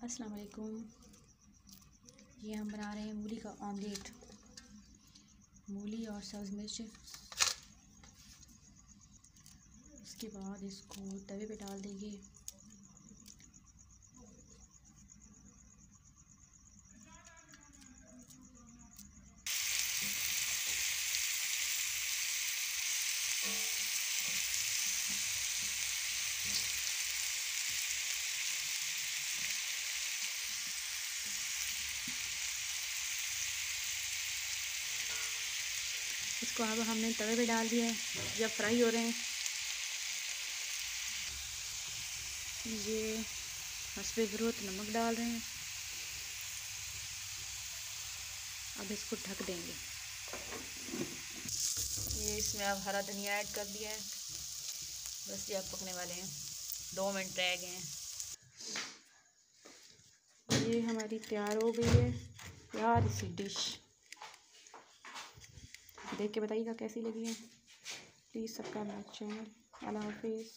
अस्सलाम वालेकुम। ये हम बना रहे हैं मूली का ऑमलेट। मूली और सब्ज़ मिर्च, उसके बाद इसको तवे पे डाल देंगे। इसको अब हमने तवे पे डाल दिया है। जब फ्राई हो रहे हैं, ये हस्बे ज़रूरत नमक डाल रहे हैं। अब इसको ढक देंगे। ये इसमें अब हरा धनिया ऐड कर दिया है। बस ये अब पकने वाले हैं, 2 मिनट रह गए हैं। ये हमारी तैयार हो गई है प्यारी सी डिश। देख के बताइएगा कैसी लगी है। Please subscribe my channel. अल्लाह हाफिज़।